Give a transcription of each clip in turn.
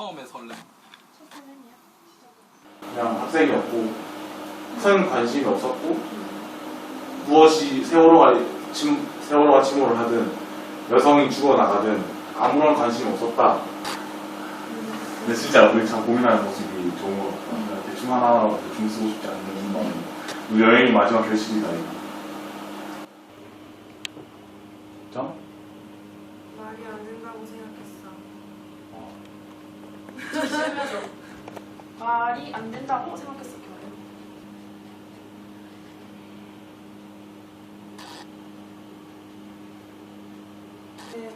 처음에 설렘. 그냥 학생이었고 큰 관심이 없었고 무엇이 세월호가 침몰을 하든 여성이 죽어나가든 아무런 관심이 없었다. 근데 진짜 우리 참 고민하는 모습이 좋은 것 같다. 대충 하나 대충 쓰고 싶지 않는 마음. 우리 여행이 마지막 결심이다. 점? 말이 안 된다고 생각했어. 말이 안 된다고 생각했어, 겨울에. 네.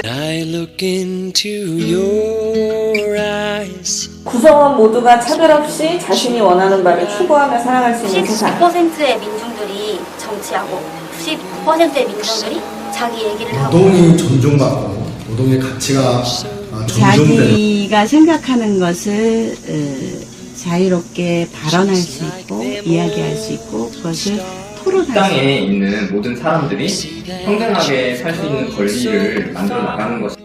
I look into your eyes. 구성원 모두가 차별 없이 자신이 원하는 바를 추구하며 살아갈 수 있는 세상. 99%의 민중들이 정치하고 99%의 민중들이 자기 얘기를 하고 노동이 존중받고 노동의 가치가 존중되는 자기가 생각하는 것을 자유롭게 발언할 수 있고 이야기할 수 있고 그것을 토론할 수 있고 땅에 있는 모든 사람들이 평등하게 살 수 있는 권리를 만들어 나가는 것이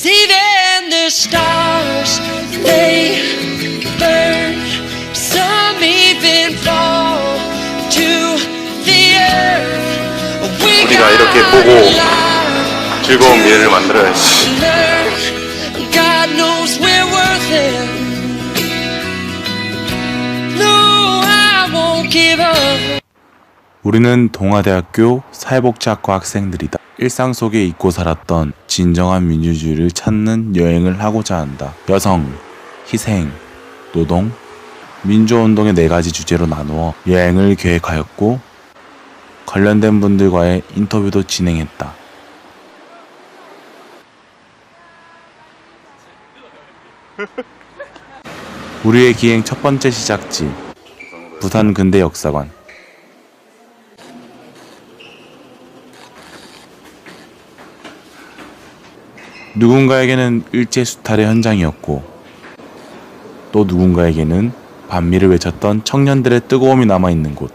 Even the stars, they burn. Some even fall to the earth. 우리가 이렇게 보고 즐거운 미래를 만들어야지. God knows we're worth it. No, I won't give up. 우리는 동아대학교 사회복지학과 학생들이다. 일상 속에 잊고 살았던 진정한 민주주의를 찾는 여행을 하고자 한다. 여성, 희생, 노동, 민주화운동의 4가지 주제로 나누어 여행을 계획하였고 관련된 분들과의 인터뷰도 진행했다. 우리의 기행 첫 번째 시작지, 부산 근대역사관. 누군가에게는 일제수탈의 현장이었고 또 누군가에게는 반미를 외쳤던 청년들의 뜨거움이 남아있는 곳.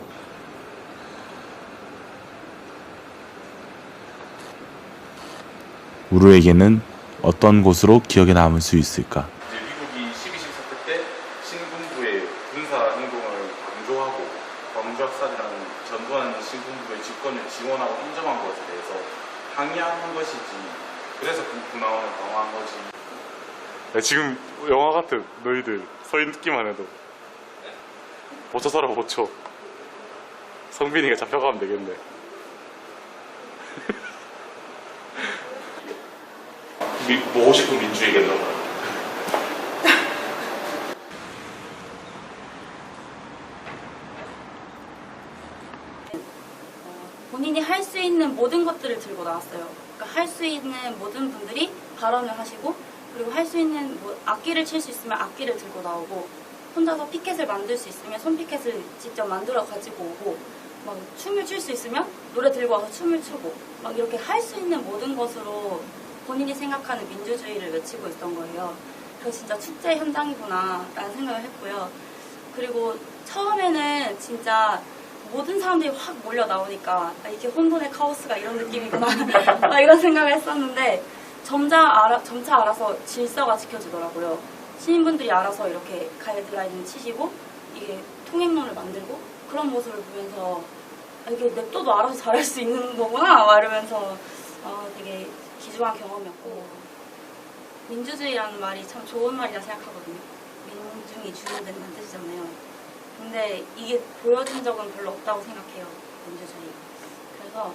우리에게는 어떤 곳으로 기억에 남을 수 있을까? 미국이 12.14 사태 때 신군부의 군사 행동을 강조하고 광주학살이라는 전두환 신군부의 집권을 지원하고 인정한 것에 대해서 항의하는 것이지. 그래서 군나오는 방어한 거지. 야, 지금 영화 같아. 너희들 서 있기만 해도. 보초 서라 보초. 성빈이가 잡혀가면 되겠네. 보고 싶은 민주이겠다. 본인이 할 수 있는 모든 것들을 들고 나왔어요. 그러니까 할 수 있는 모든 분들이 발언을 하시고 그리고 할 수 있는 악기를 칠 수 있으면 악기를 들고 나오고 혼자서 피켓을 만들 수 있으면 손피켓을 직접 만들어 가지고 오고 막 춤을 출 수 있으면 노래 들고 와서 춤을 추고 막 이렇게 할 수 있는 모든 것으로 본인이 생각하는 민주주의를 외치고 있던 거예요. 그래서 진짜 축제 현장이구나 라는 생각을 했고요. 그리고 처음에는 진짜 모든 사람들이 확 몰려 나오니까 이게 혼돈의 카오스가 이런 느낌이구나 막 이런 생각을 했었는데 점차 알아서 질서가 지켜지더라고요. 시민분들이 알아서 이렇게 가이드라인을 치시고 이게 통행론을 만들고 그런 모습을 보면서 이게 냅둬도 알아서 잘할 수 있는 거구나 막 이러면서 되게 기주한 경험이었고 민주주의라는 말이 참 좋은 말이라 생각하거든요. 민중이 주인된다는 뜻이잖아요. 근데 이게 보여진 적은 별로 없다고 생각해요. 민주주의. 그래서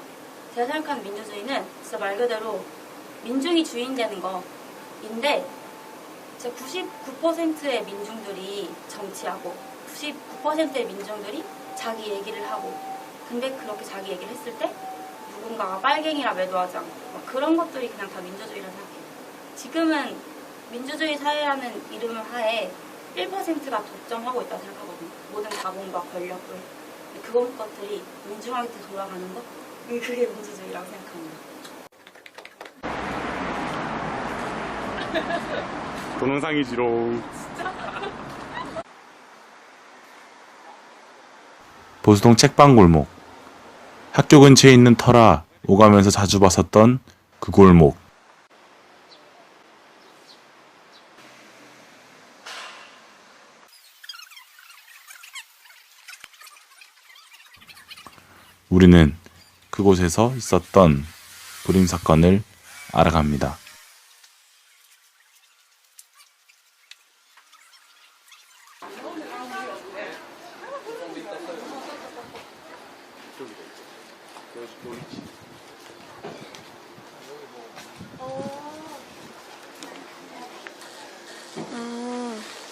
제가 생각하는 민주주의는 진짜 말 그대로 민중이 주인되는 거인데 진짜 99%의 민중들이 정치하고 99%의 민중들이 자기 얘기를 하고 근데 그렇게 자기 얘기를 했을 때 누군가가 빨갱이라 매도하지 않고 막 그런 것들이 그냥 다 민주주의라 생각해요. 지금은 민주주의 사회라는 이름 하에 1%가 독점하고 있다고 생각하거든요. 모든 자본과 권력을. 그런 것들이 민중하게 돌아가는 것? 그게 민주주의라고 생각합니다. 동영상이지롱. 보수동 책방 골목. 학교 근처에 있는 터라 오가면서 자주 봤었던 그 골목. 우리는 그곳에서 있었던 불임 사건을 알아갑니다.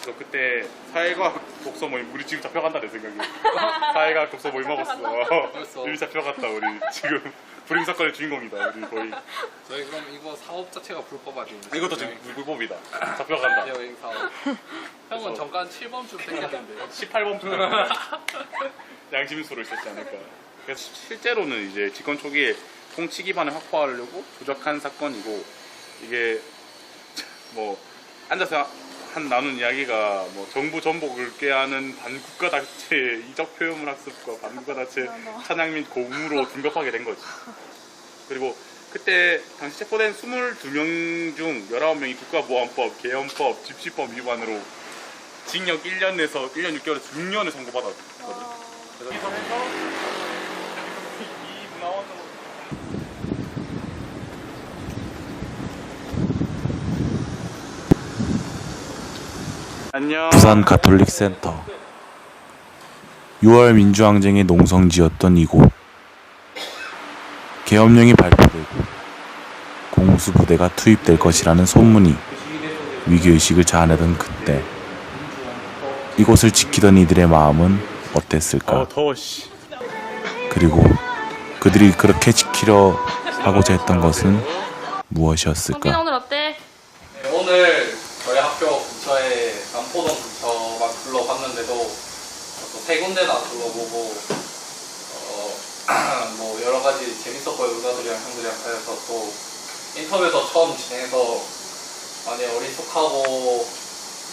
저 그때 사회과학 독서 모임 우리 지금 잡혀간다 내 생각에. 사회과학 독서 모임 먹었어. 이미 잡혀갔다 우리 지금 불임 사건의 주인공이다 우리 거의. 저희 그럼 이거 사업 자체가 불법 아니에요? 이것도 지금 불법이다. 잡혀간다. 여행 사업. 형은 잠깐 7번쯤 생겼는데 18번부터 양심수로 있었지 않을까. 그래서 실제로는 이제 집권 초기에 통치 기반을 확보하려고 조작한 사건이고, 이게 뭐 앉아서 한 나눈 이야기가 뭐 정부 전복을 꾀하는 반국가 단체 이적 표현물 학습과 반국가 단체 찬양 및 고음으로 등급하게 된 거지. 그리고 그때 당시 체포된 22명 중 19명이 국가보안법, 개헌법, 집시법 위반으로 징역 1년에서 1년 6개월에서 6년을 선고받았거든. 그래서 여기서 해서 이 문화원으로 안녕. 부산 가톨릭 센터. 6월 민주항쟁의 농성지였던 이곳. 계엄령이 발표되고 공수부대가 투입될 것이라는 소문이 위기의식을 자아내던 그때, 이곳을 지키던 이들의 마음은 어땠을까? 더워 씨. 그리고 그들이 그렇게 지키려 하고자 했던 것은 무엇이었을까? 오늘 어때? 네, 오늘 저희 학교 근처에 남포동 근처만 둘러봤는데도 또 세 군데나 둘러보고 뭐 여러 가지 재밌었고요. 누나들이랑 형들이랑 그래서 또 인터뷰도 처음 진행해서 많이 어리숙하고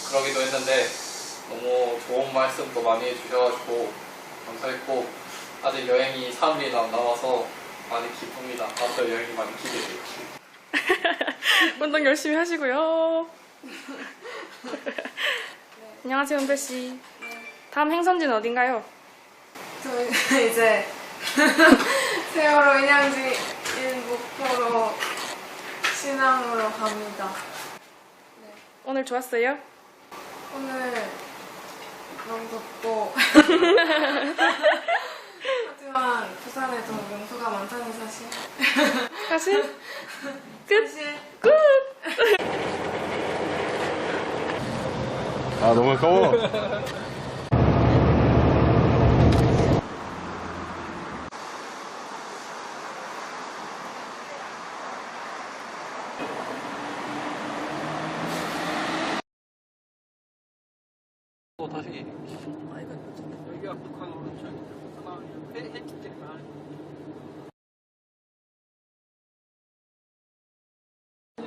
그러기도 했는데 너무 좋은 말씀도 많이 해주셔가지고 감사했고, 아직 여행이 3일이나 남아서 많이 기쁩니다. 앞으로 여행이 많이 기대돼요. 운동 열심히 하시고요. 안녕하세요, 은별씨. 다음 행선지는 어딘가요? 저희가 이제 세월호 인양지 1목표로 신항으로 갑니다. 오늘 좋았어요? 오늘 너무 덥고 하지만 부산에도 명소가 많다는 사실. 사실? 끝! 사실 끝! 아 너무 아까워. 다시 여기가 북한으로 하나 했기 때문에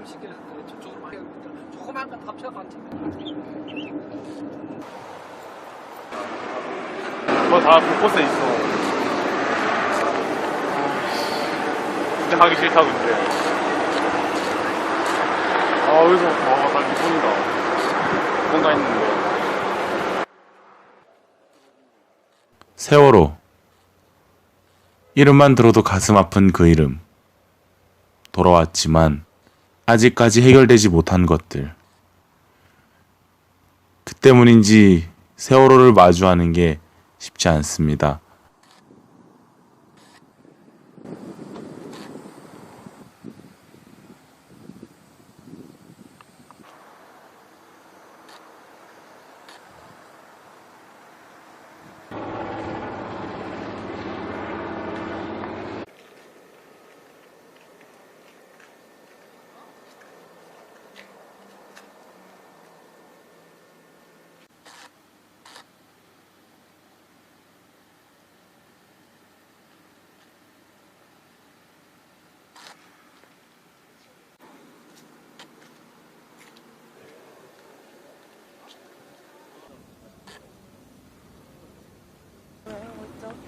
시키는데 저쪽으로 많이 조그만 건 합쳐서 안 그거 다 곳곳에 있어. 진짜 가기 싫다고 이제. 아 여기서 와나 기분이다. 뭔가 했는데. 세월호. 이름만 들어도 가슴 아픈 그 이름. 돌아왔지만 아직까지 해결되지 못한 것들. 그 때문인지 세월호를 마주하는 게 쉽지 않습니다.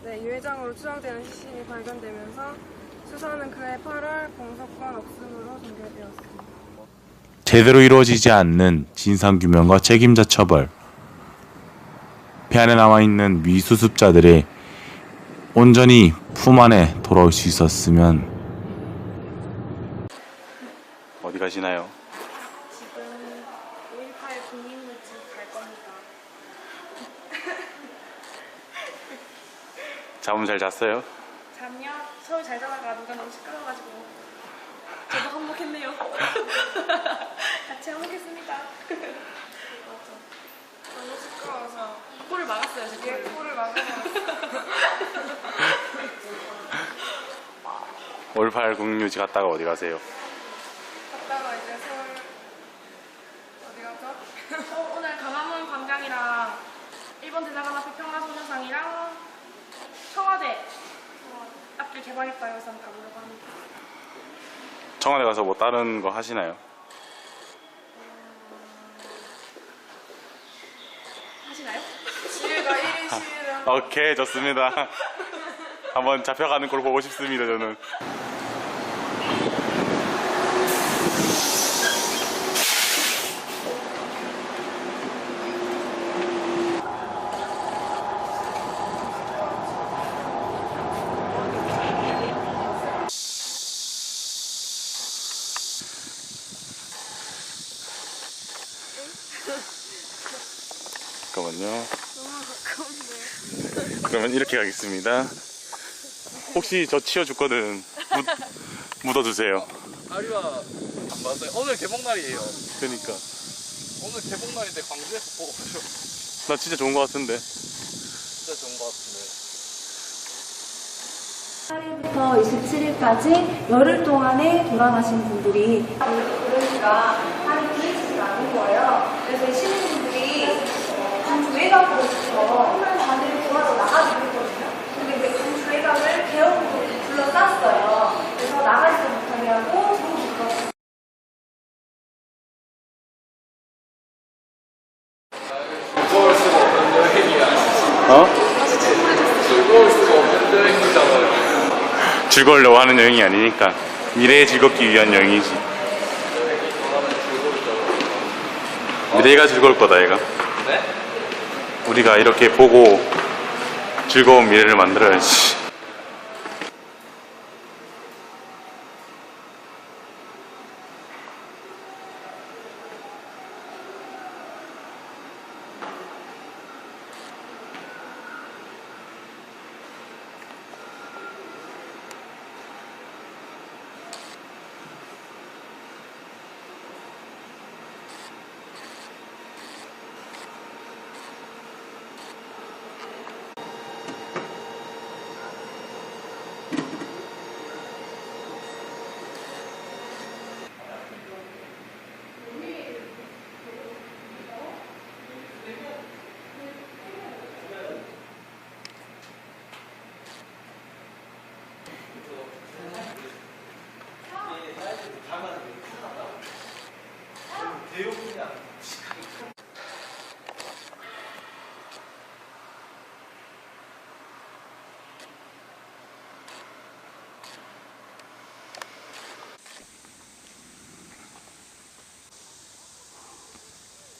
네, 유해장으로 추정되는 시신이 발견되면서 수사는 그해 8월 공소권 없음으로 종결되었습니다. 제대로 이루어지지 않는 진상규명과 책임자 처벌, 배 안에 남아있는 미수습자들의 온전히 품 안에 돌아올 수 있었으면. 어디 가시나요? 지금 5.18 국민묘지 갈 겁니다. 잠은 잘 잤어요? 잠요? 서울 잘 자다가 누가 너무 시끄러워가지고 저도 한몫했네요. 같이 한몫했습니다. 맞죠. 너무 시끄러워서 코를 막았어요, 제 뒤에 코를. 코를 막아버렸어요. 5.18 국민묘지 갔다가 어디 가세요? 갔다가 이제 서울 어디 가죠? 오늘 강화문 광장이랑 일본 대사관 앞에 평화소녀상이랑 청와대 앞길 개발했다 해서 가보려고 합니다. 청와대 가서 뭐 다른 거 하시나요? 하시나요? 지혜가 1인 시위를 오케이, 좋습니다. 한번 잡혀가는 걸 보고 싶습니다, 저는. 잠깐만요. 너무 가까운데. 그러면 이렇게 가겠습니다. 혹시 저 치워줬거든. 묻어주세요. 아리와 안 봤어요? 오늘 개봉날이에요. 그러니까. 오늘 개봉날인데 광주에서 보고 가죠. 나 진짜 좋은 거 같은데. 진짜 좋은 것 같은데. 8일부터 27일까지 열흘 동안에 돌아가신 분들이 그러니까 할인이 일찍 나는 거예요. 그래서 시민분들이 광주 외곽으로 다들 도와서 나가지고 있거든요. 근데 이제 광주 외곽을 개업으로 둘러쌌어요. 그래서 나가지도 못하게 하고 전부 들어갔어요. 즐거울 수가 없는 여행이야. 어? 즐거울 수가 없는 여행이잖아요. 즐거우려고 하는 여행이 아니니까. 미래에 즐겁기 위한 여행이지. 미래가 즐거울 거다, 얘가. 네? 우리가 이렇게 보고 즐거운 미래를 만들어야지.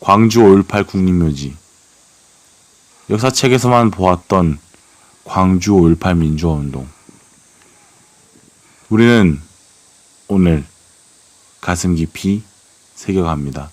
광주 5.18 국립묘지. 역사책에서만 보았던 광주 5.18 민주화운동. 우리는 오늘 가슴 깊이 새겨갑니다.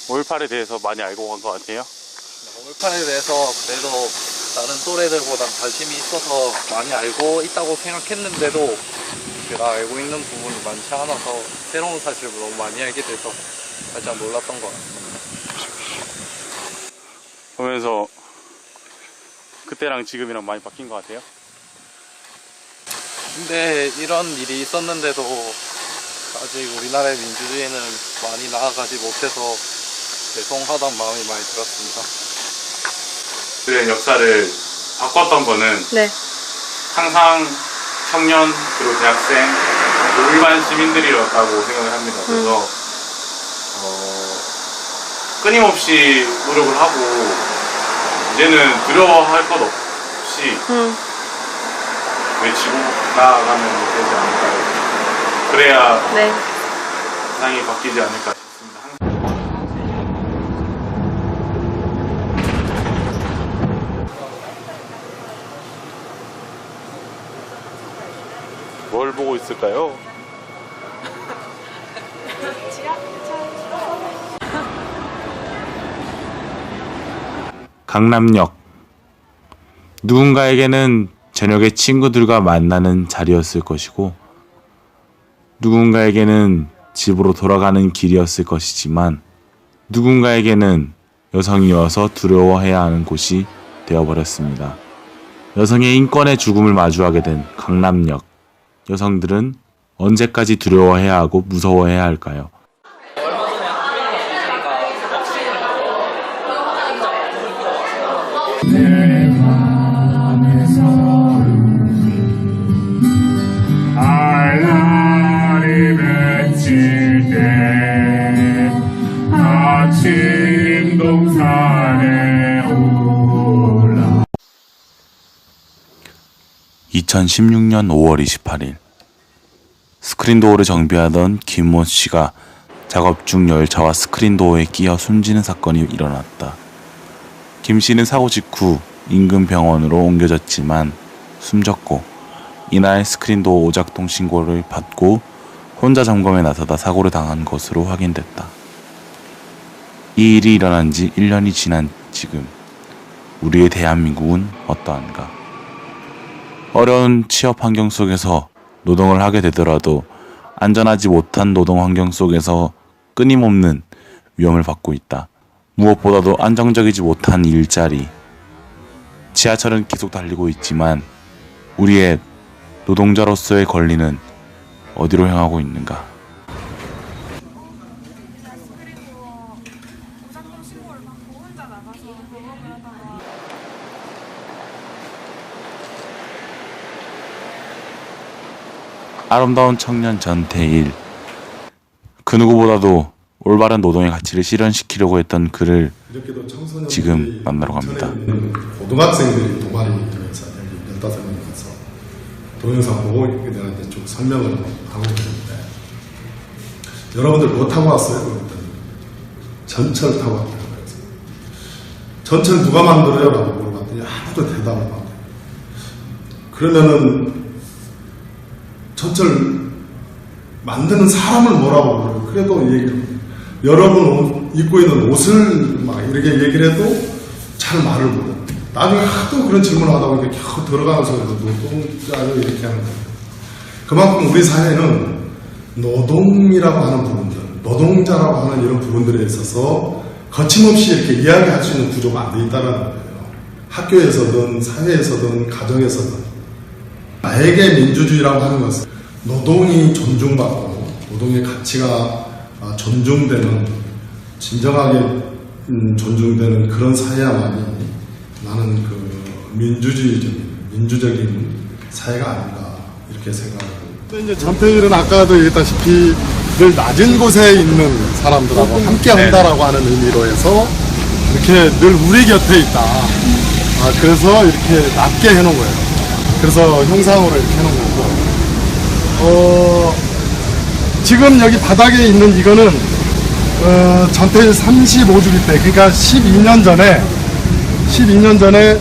(5.18) 에 대해서 많이 알고 간 것 같아요. 5.18에 대해서 그래도 다른 또래들보다 관심이 있어서 많이 알고 있다고 생각했는데도 제가 알고 있는 부분이 많지 않아서 새로운 사실을 너무 많이 알게 돼서 살짝 놀랐던 것 같습니다. 보면서 그때랑 지금이랑 많이 바뀐 것 같아요. 근데 이런 일이 있었는데도 아직 우리나라의 민주주의는 많이 나아가지 못해서 죄송하다는 마음이 많이 들었습니다. 그들의 역사를 바꿨던 거는 네. 항상 청년 그리고 대학생 그리고 일반 시민들이었다고 생각을 합니다. 그래서 끊임없이 노력을 하고 이제는 두려워할 것 없이 외치고 나아가면 되지 않을까요? 그래야 네. 세상이 바뀌지 않을까 싶습니다. 뭘 보고 있을까요? 강남역. 누군가에게는 저녁에 친구들과 만나는 자리였을 것이고 누군가에게는 집으로 돌아가는 길이었을 것이지만 누군가에게는 여성이어서 두려워해야 하는 곳이 되어버렸습니다. 여성의 인권의 죽음을 마주하게 된 강남역. 여성들은 언제까지 두려워해야 하고 무서워해야 할까요? 2016년 5월 28일 스크린도어를 정비하던 김모 씨가 작업 중 열차와 스크린도어에 끼어 숨지는 사건이 일어났다. 김 씨는 사고 직후 인근 병원으로 옮겨졌지만 숨졌고 이날 스크린도어 오작동 신고를 받고 혼자 점검에 나서다 사고를 당한 것으로 확인됐다. 이 일이 일어난 지 1년이 지난 지금 우리의 대한민국은 어떠한가? 어려운 취업 환경 속에서 노동을 하게 되더라도 안전하지 못한 노동 환경 속에서 끊임없는 위험을 받고 있다. 무엇보다도 안정적이지 못한 일자리. 지하철은 계속 달리고 있지만 우리의 노동자로서의 권리는 어디로 향하고 있는가? 아름다운 청년 전태일. 그 누구보다도 올바른 노동의 가치를 실현시키려고 했던 그를 지금 만나러 갑니다. 고등학생들이 도발이 되면서 15명이 가서 동영상 보고 이렇게 내가 이제 쭉 설명을 하고 있는데 여러분들 뭐 타고 왔어요? 그랬더니 전철 타고 왔다고 그래서 전철 누가 만들어요? 라고 물어봤더니 아무도 대답을 안 해요. 그러면은 전철 만드는 사람을 뭐라고 그래요? 그래도 얘기를 여러분 입고 있는 옷을 막 이렇게 얘기를 해도 잘 말을 못해요. 나중에 하도 그런 질문을 하다 보니까 겨우 들어가는 소리도 노동자를 이렇게 하는 거예요. 그만큼 우리 사회는 노동이라고 하는 부분들, 노동자라고 하는 이런 부분들에 있어서 거침없이 이렇게 이야기할 수 있는 구조가 안 돼 있다는 거예요. 학교에서든 사회에서든 가정에서든 나에게 민주주의라고 하는 것은 노동이 존중받고 노동의 가치가 존중되는 진정하게 존중되는 그런 사회야만이 나는 그 민주적인 사회가 아닌가 이렇게 생각합니다. 또 이제 전태일은 아까도 얘기했다시피 늘 낮은 곳에 있는 사람들하고 함께 한다라고 하는 의미로 해서 이렇게 늘 우리 곁에 있다. 그래서 이렇게 낮게 해놓은 거예요. 그래서 형상으로 이렇게 해놓은 거고. 지금 여기 바닥에 있는 이거는 전태일 35주기 때, 그러니까 12년 전에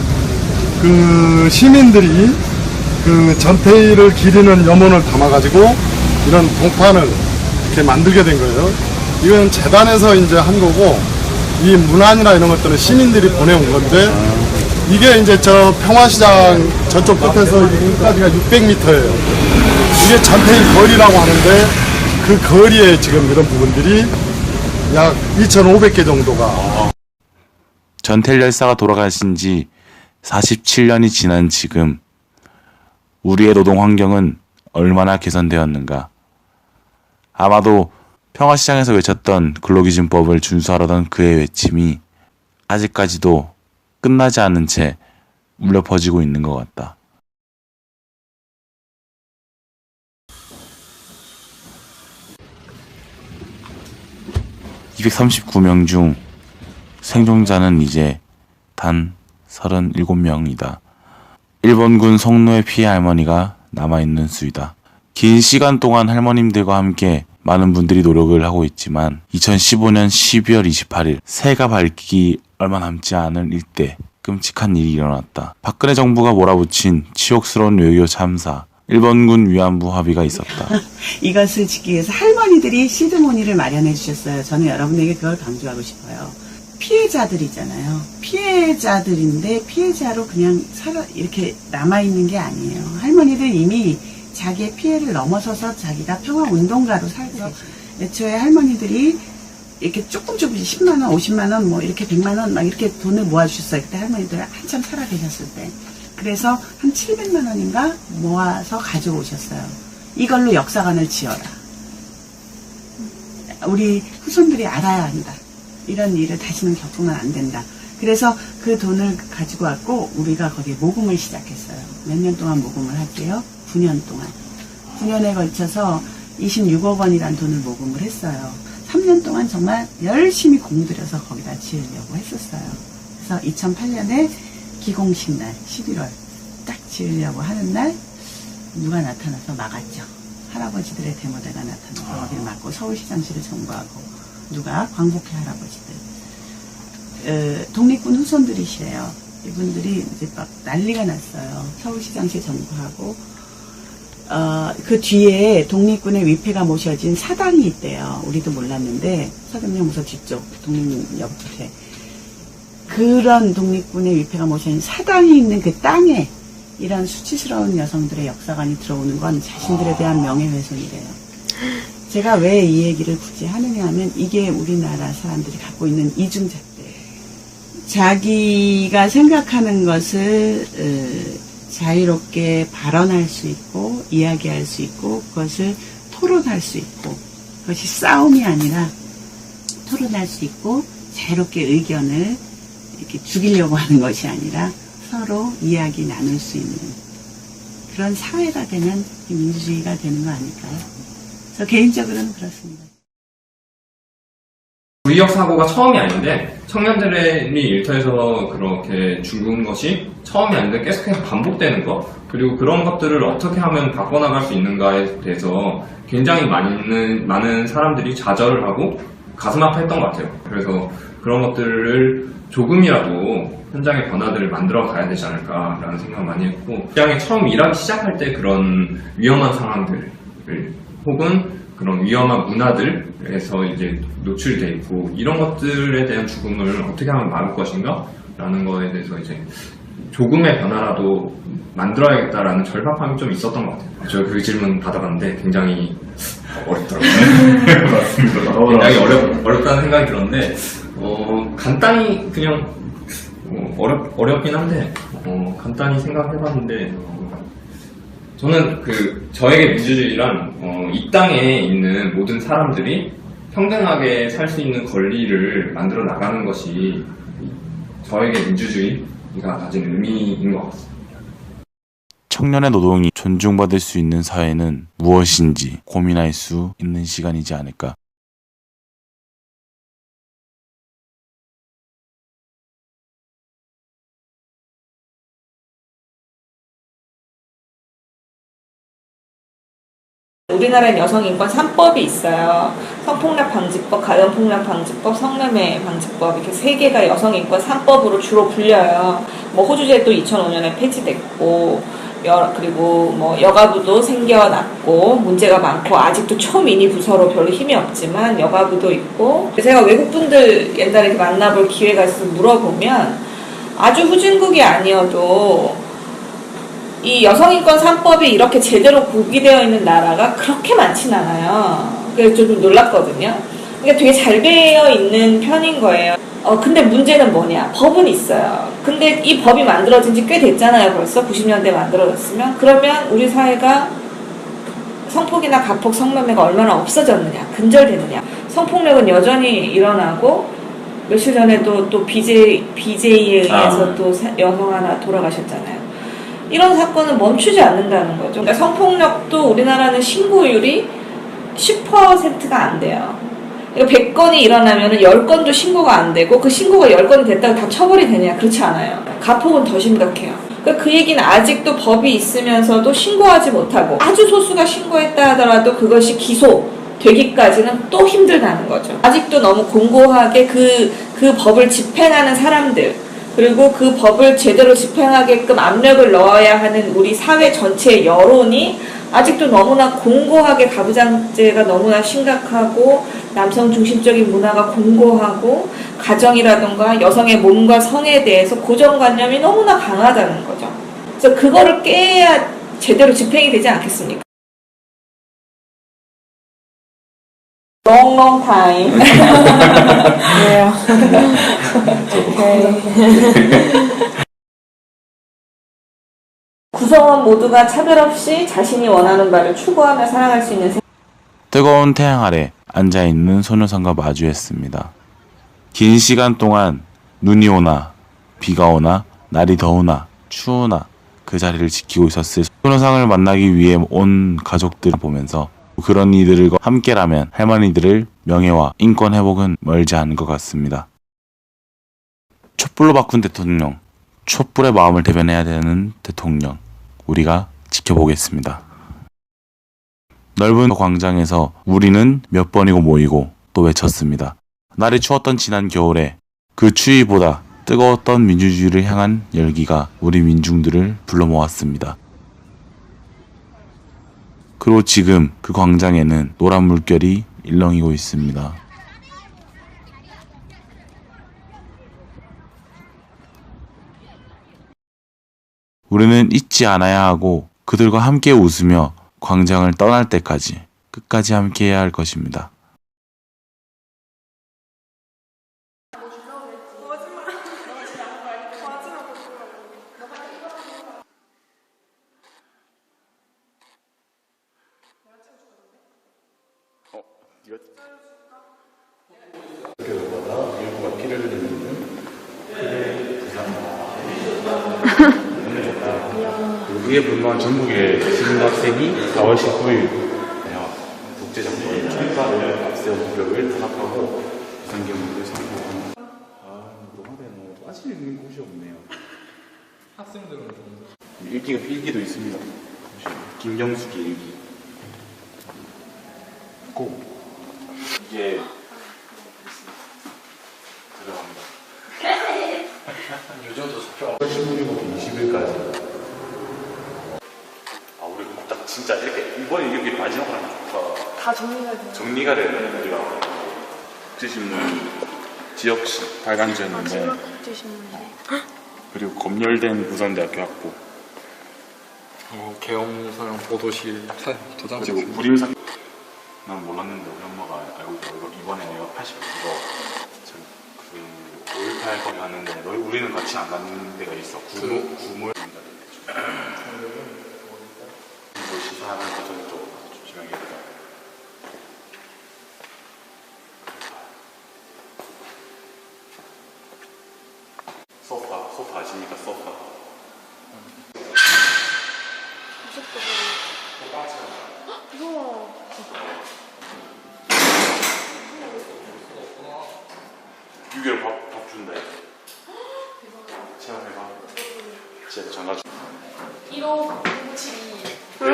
그 시민들이 그 전태일을 기리는 염원을 담아가지고 이런 동판을 이렇게 만들게 된 거예요. 이건 재단에서 이제 한 거고, 이 문안이나 이런 것들은 시민들이 보내온 건데, 이게 이제 저 평화시장 저쪽 끝에서 여기까지가 600m예요. 이게 전태일 거리라고 하는데, 그 거리에 지금 이런 부분들이 약 2,500개 정도가. 전태일 열사가 돌아가신 지 47년이 지난 지금 우리의 노동 환경은 얼마나 개선되었는가? 아마도 평화시장에서 외쳤던 근로기준법을 준수하려던 그의 외침이 아직까지도 끝나지 않은 채 울려 퍼지고 있는 것 같다. (239명) 중 생존자는 이제 단 37명이다. 일본군 성노예 피해 할머니가 남아있는 수이다. 긴 시간 동안 할머님들과 함께 많은 분들이 노력을 하고 있지만 2015년 12월 28일 새해가 밝기 얼마 남지 않은 일대 끔찍한 일이 일어났다. 박근혜 정부가 몰아붙인 치욕스러운 외교 참사, 일본군 위안부 합의가 있었다. 이것을 지키기 위해서 할머니들이 시드모니를 마련해 주셨어요. 저는 여러분에게 그걸 강조하고 싶어요. 피해자들이잖아요. 피해자들인데 피해자로 그냥 이렇게 남아있는 게 아니에요. 할머니들 이미 자기의 피해를 넘어서서 자기가 평화운동가로 살고 계세요. 애초에 할머니들이 이렇게 조금씩 10만원, 50만원, 뭐 이렇게 100만원 막 이렇게 돈을 모아주셨어요. 그때 할머니들 한참 살아 계셨을 때. 그래서 한 700만원인가 모아서 가져오셨어요. 이걸로 역사관을 지어라. 우리 후손들이 알아야 한다. 이런 일을 다시는 겪으면 안 된다. 그래서 그 돈을 가지고 왔고 우리가 거기에 모금을 시작했어요. 몇 년 동안 모금을 할게요. 9년 동안. 9년에 걸쳐서 26억 원이라는 돈을 모금을 했어요. 3년 동안 정말 열심히 공들여서 거기다 지으려고 했었어요. 그래서 2008년에 기공식 날 11월 딱 지으려고 하는 날 누가 나타나서 막았죠. 할아버지들의 대모대가 나타나서 거기를 막고 서울시장실을 점거하고 누가 광복회 할아버지들 독립군 후손들이시래요. 이분들이 이제 막 난리가 났어요. 서울시장실 점거하고 그 뒤에 독립군의 위패가 모셔진 사당이 있대요. 우리도 몰랐는데 서경영무소 뒤쪽 독립 옆에 그런 독립군의 위패가 모셔진 사당이 있는 그 땅에 이런 수치스러운 여성들의 역사관이 들어오는 건 자신들에 대한 명예훼손이래요. 제가 왜 이 얘기를 굳이 하느냐 하면 이게 우리나라 사람들이 갖고 있는 이중잣대예요. 자기가 생각하는 것을 자유롭게 발언할 수 있고 이야기할 수 있고 그것을 토론할 수 있고 그것이 싸움이 아니라 토론할 수 있고 자유롭게 의견을 이렇게 죽이려고 하는 것이 아니라 서로 이야기 나눌 수 있는 그런 사회가 되면 민주주의가 되는 거 아닐까요? 저 개인적으로는 그렇습니다. 불이역 사고가 처음이 아닌데 청년들의 일터에서 그렇게 죽은 것이 처음이 아닌데 계속해서 반복되는 것 그리고 그런 것들을 어떻게 하면 바꿔나갈 수 있는가에 대해서 굉장히 많은 사람들이 좌절을 하고 가슴 아파했던 것 같아요. 그래서 그런 것들을 조금이라도 현장의 변화들을 만들어 가야 되지 않을까라는 생각을 많이 했고 현장에 처음 일하기 시작할 때 그런 위험한 상황들을 혹은 그런 위험한 문화들에서 이제 노출돼 있고 이런 것들에 대한 죽음을 어떻게 하면 막을 것인가 라는 거에 대해서 이제 조금의 변화라도 만들어야겠다라는 절박함이 좀 있었던 것 같아요. 저 그 질문 받아봤는데 굉장히 어렵더라고요. 굉장히 어렵다는 생각이 들었는데 간단히 그냥 어렵긴 한데 간단히 생각해봤는데 저는 저에게 민주주의란 이 땅에 있는 모든 사람들이 평등하게 살 수 있는 권리를 만들어 나가는 것이 저에게 민주주의가 가진 의미인 것 같습니다. 청년의 노동이 존중받을 수 있는 사회는 무엇인지 고민할 수 있는 시간이지 않을까. 우리나라엔 여성인권 3법이 있어요. 성폭력 방지법, 가정폭력 방지법, 성매매 방지법 이렇게 3개가 여성인권 3법으로 주로 불려요. 뭐 호주제도 2005년에 폐지됐고 그리고 뭐 여가부도 생겨났고 문제가 많고 아직도 초미니 부서로 별로 힘이 없지만 여가부도 있고 제가 외국분들 옛날에 만나볼 기회가 있어서 물어보면 아주 후진국이 아니어도 이 여성인권 3법이 이렇게 제대로 구비되어 있는 나라가 그렇게 많진 않아요. 그래서 좀 놀랐거든요. 그러니까 되게 잘 되어 있는 편인 거예요. 근데 문제는 뭐냐? 법은 있어요. 근데 이 법이 만들어진 지 꽤 됐잖아요. 벌써 90년대 만들어졌으면. 그러면 우리 사회가 성폭이나 가폭, 성매매가 얼마나 없어졌느냐, 근절되느냐. 성폭력은 여전히 일어나고 며칠 전에도 또 BJ에 의해서 또 여성 하나 돌아가셨잖아요. 이런 사건은 멈추지 않는다는 거죠. 그러니까 성폭력도 우리나라는 신고율이 10%가 안 돼요. 그러니까 100건이 일어나면 10건도 신고가 안 되고 그 신고가 10건이 됐다고 다 처벌이 되냐? 그렇지 않아요. 가폭은 더 심각해요. 그러니까 그 얘기는 아직도 법이 있으면서도 신고하지 못하고 아주 소수가 신고했다 하더라도 그것이 기소되기까지는 또 힘들다는 거죠. 아직도 너무 공고하게 그 법을 집행하는 사람들 그리고 그 법을 제대로 집행하게끔 압력을 넣어야 하는 우리 사회 전체의 여론이 아직도 너무나 공고하게 가부장제가 너무나 심각하고 남성 중심적인 문화가 공고하고 가정이라든가 여성의 몸과 성에 대해서 고정관념이 너무나 강하다는 거죠. 그래서 그거를 깨야 제대로 집행이 되지 않겠습니까? long time. 네. 구성원 모두가 차별 없이 자신이 원하는 바를 추구하며 살아갈 수 있는 뜨거운 태양 아래 앉아있는 소녀상과 마주했습니다. 긴 시간 동안 눈이 오나 비가 오나 날이 더우나 추우나 그 자리를 지키고 있었을 소녀상을 만나기 위해 온 가족들을 보면서 그런 이들과 함께라면 할머니들의 명예와 인권 회복은 멀지 않은 것 같습니다. 촛불로 바꾼 대통령, 촛불의 마음을 대변해야 되는 대통령, 우리가 지켜보겠습니다. 넓은 광장에서 우리는 몇 번이고 모이고 또 외쳤습니다. 날이 추웠던 지난 겨울에 그 추위보다 뜨거웠던 민주주의를 향한 열기가 우리 민중들을 불러 모았습니다. 그리고 지금 그 광장에는 노란 물결이 일렁이고 있습니다. 우리는 잊지 않아야 하고 그들과 함께 웃으며 광장을 떠날 때까지 끝까지 함께해야 할 것입니다. 결과가 일부가 피를 흘리는 크게 부상입니다. 그에 불과한 전국의 시민학생이 4월 19일 국제정부의 총파를 앞세운 무력을 탄압하고 비상경무를 선포합니다. 노화대는 빠질 있는 곳이 없네요. 학생들은 좀 일기도 있습니다. 김경숙의 일기. 이게 들어갑니다. 요즘도 잡혀. 16일부터 20일까지. 우리 딱 진짜 이렇게 이번에 이렇게 마지막으로 다 정리가 돼요. 정리가 되는 우리가 국제신문 지역시 발간지였는데 국제신문이네. 그리고 검열된 부산대학교 학부 계엄사령 보도실 도장 그리고 불임사 난 몰랐는데 우리 엄마가 알고 있더라고. 이번에 내가 80% 그 5.18 거기 갔는데 우리는 같이 안 가는 데가 있어. 구물 시사하는 저쪽으로 조심하겠다. 소파 아십니까? 소파. 무서워. 유결 밥 준대. 체험해봐. 제가 장가 주. 1572. 응?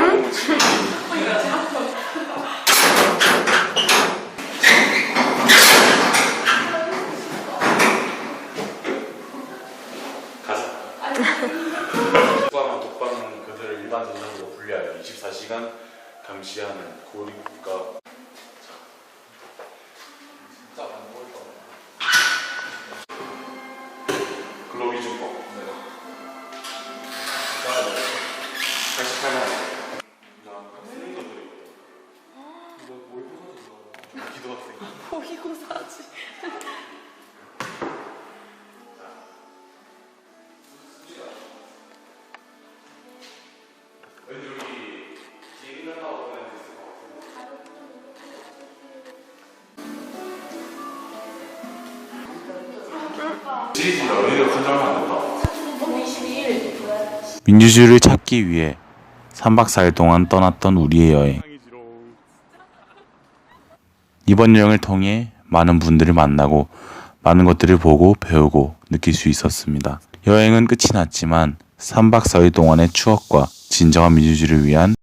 가자. 독방은 그들을 일반 전선으로 분리하여 24시간 감시하는 고립국가. 근로기준법. 88만 원. 모의고사지. 왠지 여기 뒤에 일어나고 보면 민주주의를 찾기 위해 3박 4일 동안 떠났던 우리의 여행. 이번 여행을 통해 많은 분들을 만나고 많은 것들을 보고 배우고 느낄 수 있었습니다. 여행은 끝이 났지만 3박 4일 동안의 추억과 진정한 민주주의를 위한